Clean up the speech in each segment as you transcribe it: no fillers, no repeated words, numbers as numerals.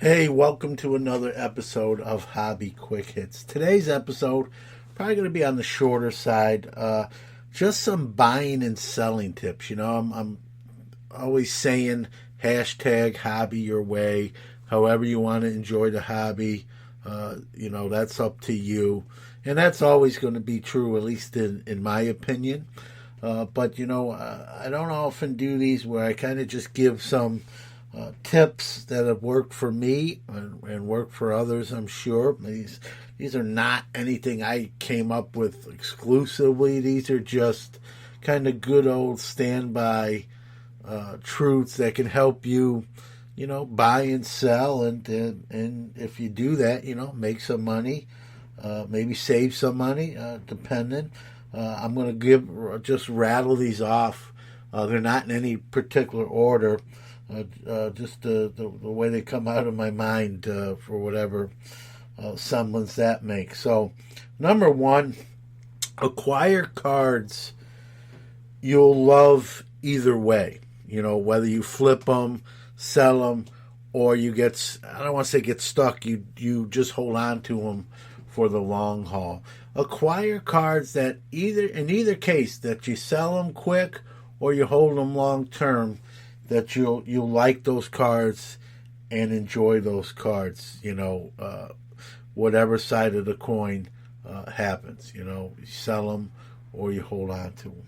Hey, welcome to another episode of Hobby Quick Hits. Today's episode probably going to be on the shorter side. Just some buying and selling tips. I'm always saying hashtag hobby your way. However you want to enjoy the hobby, that's up to you. And that's always going to be true, at least in my opinion. But I don't often do these where I kind of just give some tips that have worked for me and worked for others, I'm sure. These are not anything I came up with exclusively. These are just kind of good old standby truths that can help you, buy and sell. And if you do that, make some money, maybe save some money, depending. I'm going to just rattle these off. They're not in any particular order. Just the way they come out of my mind for whatever semblance that makes. So, number one, acquire cards you'll love either way. Whether you flip them, sell them, or you I don't want to say get stuck, you just hold on to them for the long haul. Acquire cards that in either case, that you sell them quick or you hold them long term, that you'll like those cards and enjoy those cards, whatever side of the coin happens, you sell them or you hold on to them.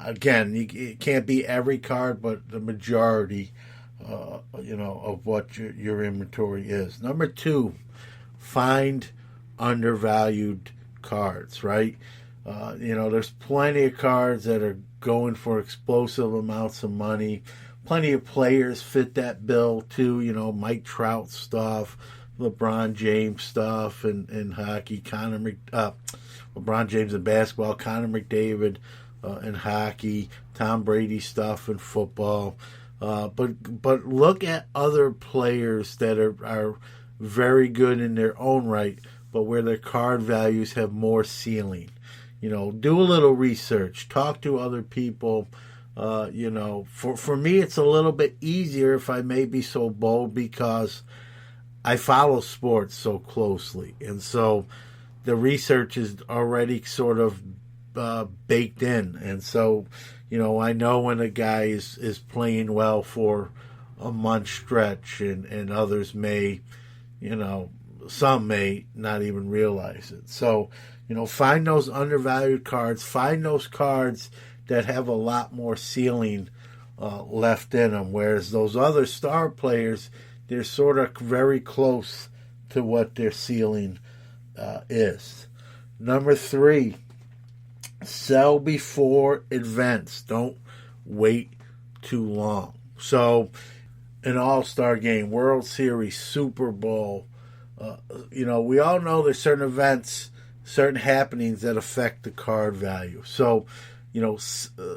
Again, it can't be every card, but the majority, of what your inventory is. Number two, find undervalued cards, right? There's plenty of cards that are going for explosive amounts of money. Plenty of players fit that bill too, Mike Trout stuff, LeBron James stuff in hockey, LeBron James in basketball, Connor McDavid in hockey, Tom Brady stuff in football. But look at other players that are very good in their own right, but where their card values have more ceiling. Do a little research, talk to other people. For me, it's a little bit easier, if I may be so bold, because I follow sports so closely. And so the research is already sort of baked in. And so, I know when a guy is playing well for a month stretch, and others may, some may not even realize it. So, find those undervalued cards, find those cards that have a lot more ceiling left in them, whereas those other star players, they're sort of very close to what their ceiling is. Number three, sell before events. Don't wait too long. So, an All-Star game, World Series, Super Bowl, we all know there's certain events, certain happenings that affect the card value. So,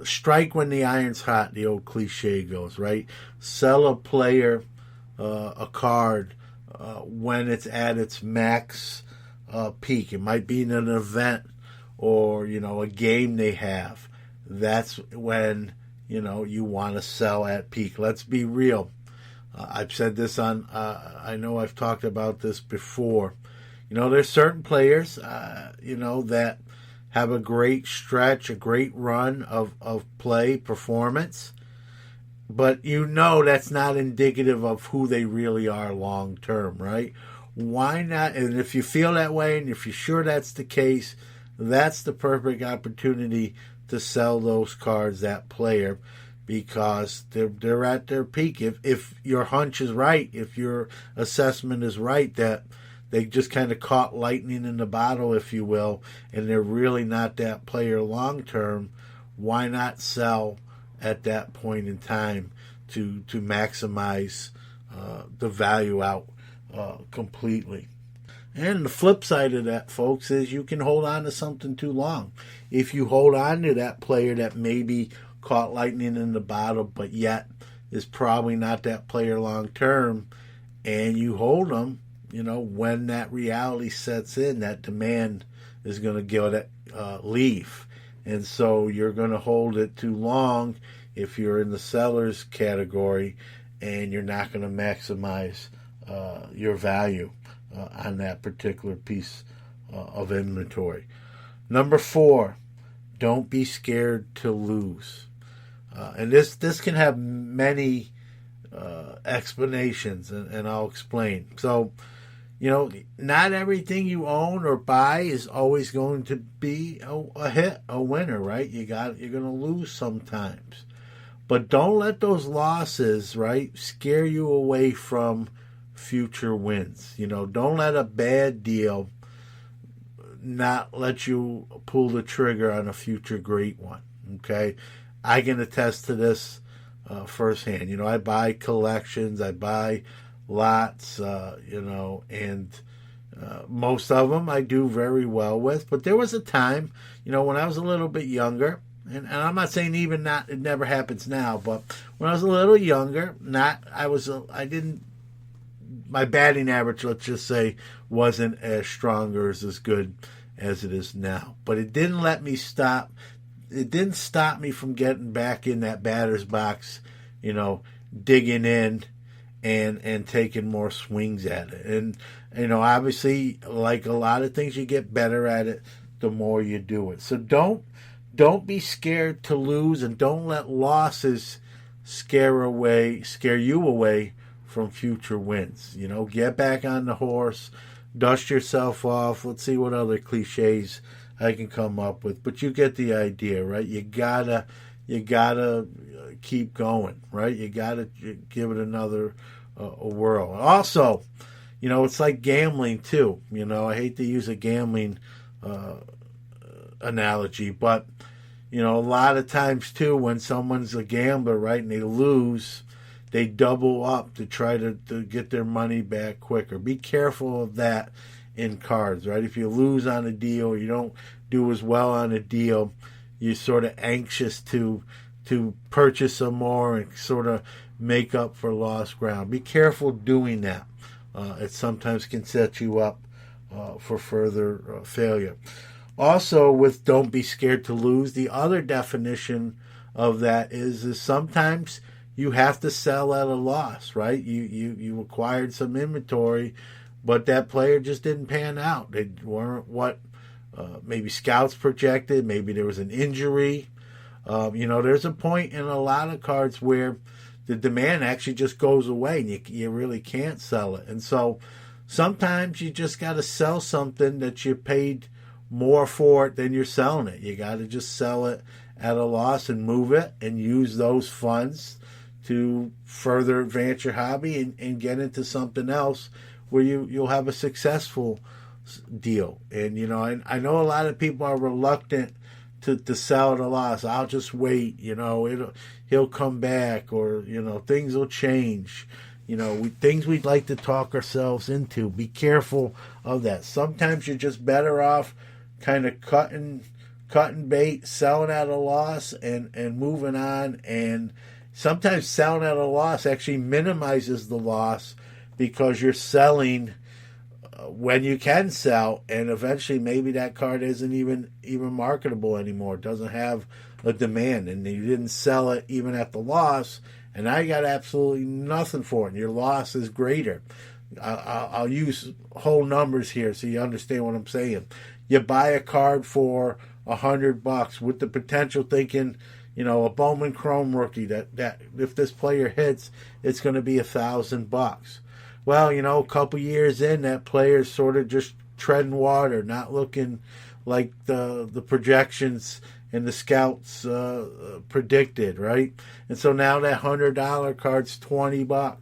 strike when the iron's hot, the old cliche goes, right? Sell a player a card when it's at its max peak. It might be in an event or, a game they have. That's when, you want to sell at peak. Let's be real. I've said this I know I've talked about this before. There's certain players, that have a great stretch, a great run of play, performance. But that's not indicative of who they really are long term, right? Why not? And if you feel that way, and if you're sure that's the case, that's the perfect opportunity to sell those cards, that player, because they're at their peak. If your hunch is right, if your assessment is right, that they just kind of caught lightning in the bottle, if you will, and they're really not that player long term, why not sell at that point in time to maximize the value out completely? And the flip side of that, folks, is you can hold on to something too long. If you hold on to that player that maybe caught lightning in the bottle, but yet is probably not that player long term, and you hold them, when that reality sets in, that demand is going to give it leave. And so you're going to hold it too long if you're in the seller's category, and you're not going to maximize your value on that particular piece of inventory. Number 4, don't be scared to lose. And this can have many explanations, and I'll explain. So, not everything you own or buy is always going to be a hit, a winner, right? You're going to lose sometimes. But don't let those losses, right, scare you away from future wins. Don't let a bad deal not let you pull the trigger on a future great one, okay? I can attest to this firsthand. I buy collections, I buy lots, and most of them I do very well with. But there was a time, when I was a little bit younger, and I'm not saying it never happens now, but when I was a little younger, my batting average, let's just say, wasn't as strong or as good as it is now. But it didn't stop me from getting back in that batter's box, digging in and taking more swings at it. And, obviously, like a lot of things, you get better at it the more you do it. So don't be scared to lose, and don't let losses scare you away from future wins. Get back on the horse, dust yourself off. Let's see what other cliches I can come up with, but you get the idea, right? You gotta keep going, right? You gotta give it another a whirl. Also, it's like gambling too. I hate to use a gambling analogy, but a lot of times too, when someone's a gambler, right, and they lose, they double up to try to get their money back quicker. Be careful of that in cards, right? If you lose on a deal, you don't do as well on a deal, you're sort of anxious to purchase some more and sort of make up for lost ground. Be careful doing that. It sometimes can set you up for further failure. Also, with don't be scared to lose, the other definition of that is sometimes you have to sell at a loss, right? You acquired some inventory, but that player just didn't pan out. They weren't what maybe scouts projected. Maybe there was an injury. There's a point in a lot of cards where the demand actually just goes away and you really can't sell it. And so sometimes you just got to sell something that you paid more for it than you're selling it. You got to just sell it at a loss and move it and use those funds to further advance your hobby and get into something else where you'll have a successful deal. And, I know a lot of people are reluctant to sell at a loss. I'll just wait, he'll come back, or, things will change. Things we'd like to talk ourselves into. Be careful of that. Sometimes you're just better off kind of cutting bait, selling at a loss, and moving on. And sometimes selling at a loss actually minimizes the loss because you're selling when you can sell, and eventually maybe that card isn't even marketable anymore. It doesn't have a demand, and you didn't sell it even at the loss, and now you got absolutely nothing for it, and your loss is greater. I'll use whole numbers here so you understand what I'm saying. You buy a card for $100 with the potential thinking, a Bowman Chrome rookie that if this player hits, it's going to be $1,000. Well, a couple years in, that player's sort of just treading water, not looking like the projections and the scouts predicted, right? And so now that $100 card's $20.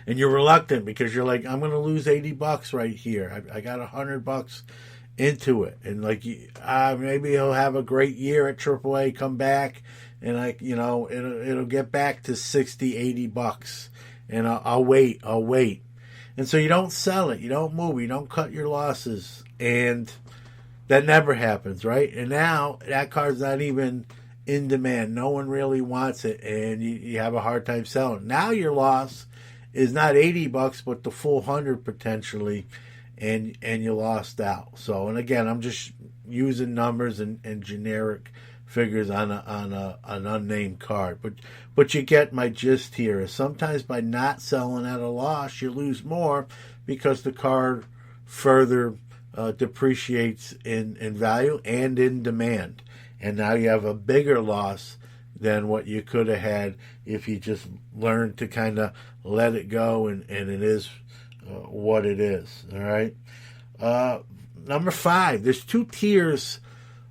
And you're reluctant because you're like, I'm going to lose $80 right here. I got $100 into it. And maybe he'll have a great year at AAA, come back, and it'll get back to $60, $80. And I'll wait. And so you don't sell it. You don't move. You don't cut your losses. And that never happens, right? And now that card's not even in demand. No one really wants it. And you have a hard time selling. Now your loss is not $80, but the full 100 potentially. And you lost out. So, and again, I'm just using numbers and generic figures on an unnamed card. But you get my gist here. Is sometimes by not selling at a loss, you lose more because the card further depreciates in value and in demand. And now you have a bigger loss than what you could have had if you just learned to kind of let it go, and it is what it is. All right. Number 5, there's 2 tiers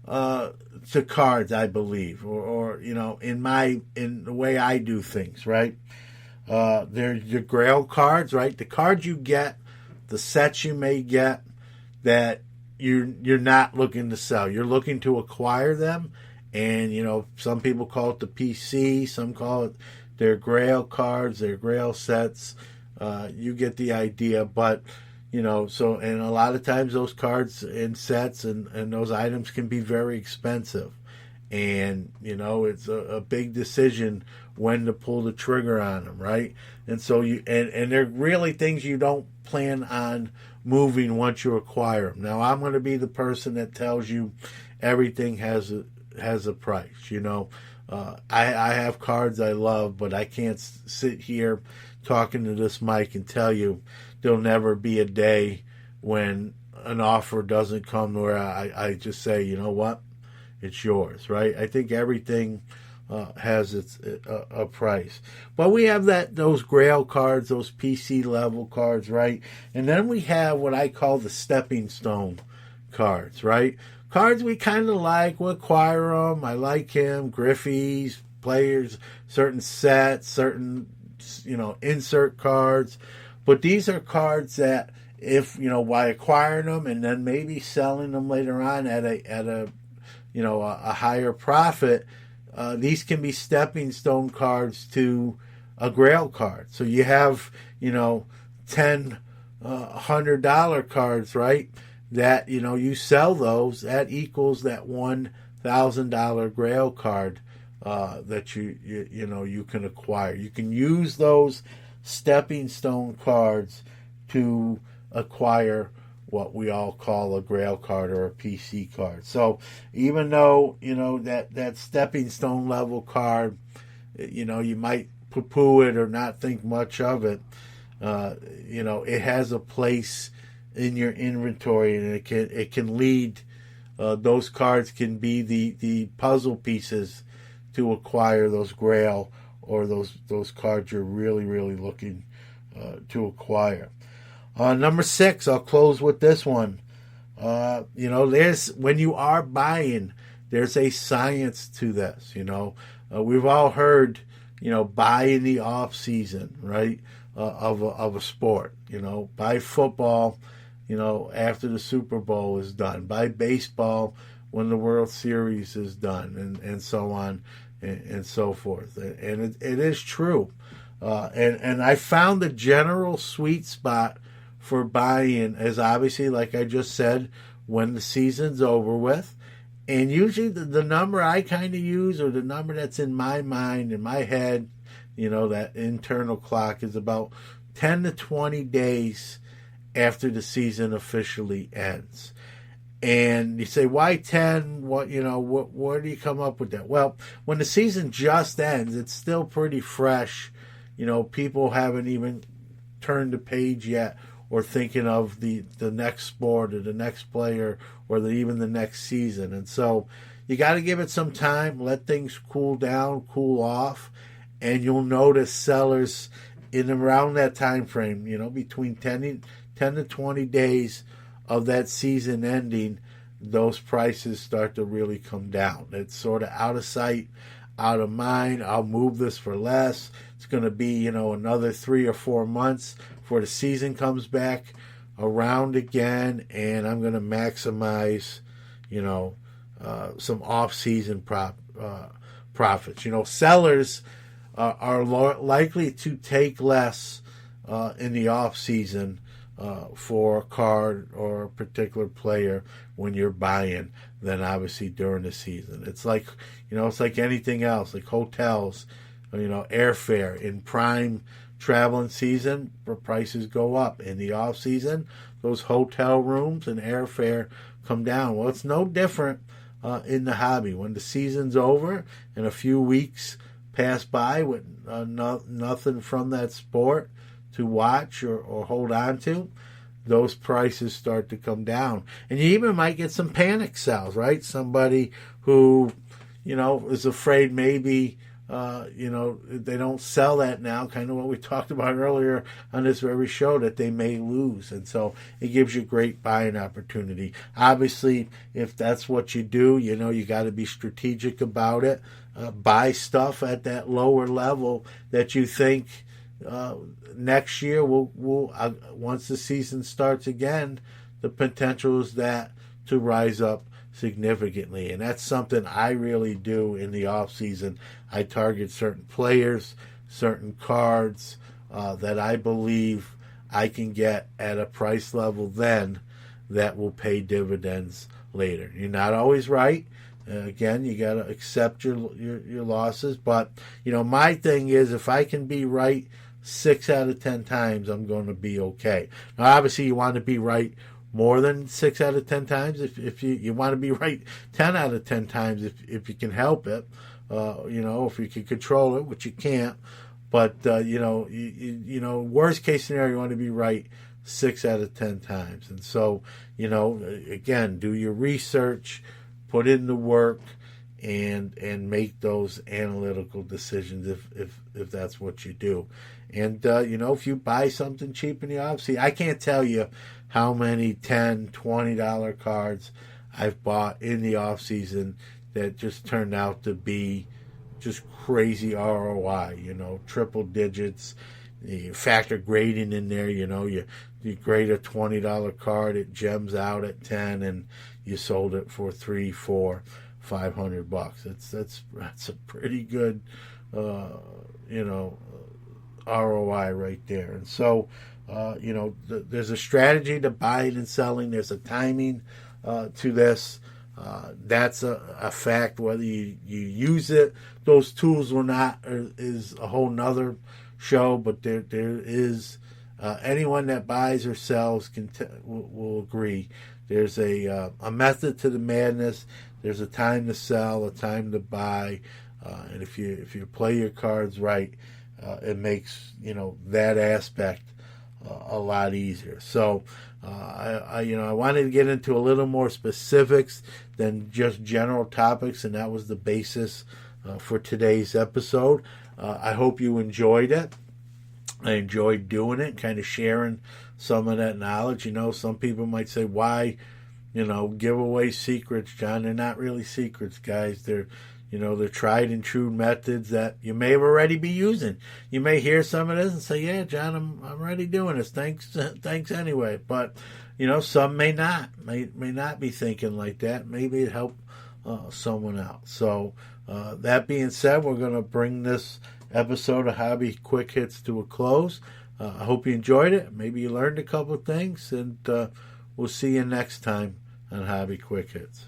to cards, I believe, or in the way I do things, right? There's your Grail cards, right? The cards you get, the sets you may get that you're not looking to sell. You're looking to acquire them, and some people call it the PC, some call it their Grail cards, their Grail sets. You get the idea, but and a lot of times those cards and sets and those items can be very expensive. And, it's a big decision when to pull the trigger on them, right? And so and they're really things you don't plan on moving once you acquire them. Now, I'm going to be the person that tells you everything has a price, I have cards I love, but I can't sit here talking to this mic and tell you there'll never be a day when an offer doesn't come where I just say, you know what, it's yours, right? I think everything has a price. But we have those Grail cards, those PC level cards, right? And then we have what I call the stepping stone cards, right? Cards we kind of like, we acquire them. I like him, Griffey's, players, certain sets, certain, insert cards. But these are cards that if, by acquiring them and then maybe selling them later on at a higher profit, these can be stepping stone cards to a Grail card. So you have, $10, $100 cards, right? That, you sell those, that equals that $1,000 Grail card that you can acquire. You can use those stepping stone cards to acquire what we all call a Grail card or a PC card. So even though, that stepping stone level card, you might poo-poo it or not think much of it, it has a place in your inventory, and it can lead, those cards can be the puzzle pieces to acquire those Grail or those cards you're really, really looking to acquire. Number 6, I'll close with this one. There's, when you are buying, there's a science to this. We've all heard, buy in the off season, right? Of a sport. Buy football, after the Super Bowl is done. Buy baseball when the World Series is done, and so on and so forth. And it is true. And I found the general sweet spot for buying is obviously, like I just said, when the season's over with. And usually the number I kind of use, or the number that's in my mind, in my head, that internal clock, is about 10 to 20 days after the season officially ends. And you say, why 10? Where do you come up with that? Well, when the season just ends, it's still pretty fresh. People haven't even turned the page yet, or thinking of the next sport or the next player or even the next season. And so you got to give it some time, let things cool down, cool off, and you'll notice sellers in around that time frame, between 10 to 20 days of that season ending, those prices start to really come down. It's sort of out of sight, out of mind. I'll move this for less. It's going to be, another 3 or 4 months before the season comes back around again, and I'm going to maximize, some off-season profits. Sellers are likely to take less in the off-season for a card or a particular player when you're buying than obviously during the season. It's like, it's like anything else, like hotels, airfare. In prime traveling season, prices go up. In the off season, those hotel rooms and airfare come down. Well, it's no different in the hobby. When the season's over and a few weeks pass by with nothing from that sport to watch or hold on to, those prices start to come down. And you even might get some panic sells, right? Somebody who, is afraid maybe, they don't sell that now, kind of what we talked about earlier on this very show, that they may lose. And so it gives you great buying opportunity. Obviously, if that's what you do, you got to be strategic about it. Buy stuff at that lower level that you think next year will once the season starts again, the potential is that to rise up significantly. And that's something I really do in the off season. I target certain players, certain cards that I believe I can get at a price level then that will pay dividends later. You're not always right. Again, you got to accept your losses. But, my thing is, if I can be right 6 out of 10 times, I'm going to be okay. Now, obviously, you want to be right more than 6 out of 10 times. If you want to be right 10 out of 10 times, if you can help it, if you can control it, which you can't. But worst case scenario, you want to be right 6 out of 10 times. And so, again, do your research, put in the work, and make those analytical decisions if that's what you do. And if you buy something cheap in the off-season, I can't tell you how many $10, $20 cards I've bought in the off-season that just turned out to be just crazy ROI, triple digits. You factor grading in there, you grade a $20 card, it gems out at 10, and you sold it for $300, $400, $500. That's a pretty good, ROI right there. And so, there's a strategy to buying and selling. There's a timing to this. That's a fact. Whether you use it, those tools or not, is a whole nother show. But there is anyone that buys or sells will agree. There's a method to the madness. There's a time to sell, a time to buy, and if you play your cards right, it makes that aspect a lot easier. So I wanted to get into a little more specifics than just general topics, and that was the basis for today's episode. I hope you enjoyed it. I enjoyed doing it, kind of sharing some of that knowledge. Some people might say, why, give away secrets, John? They're not really secrets, guys. They're tried and true methods that you may already be using. You may hear some of this and say, yeah, John, I'm already doing this. Thanks anyway. But, some may not be thinking like that. Maybe it helped someone else. So that being said, we're going to bring this episode of Hobby Quick Hits to a close. I hope you enjoyed it. Maybe you learned a couple of things, and we'll see you next time on Hobby Quick Hits.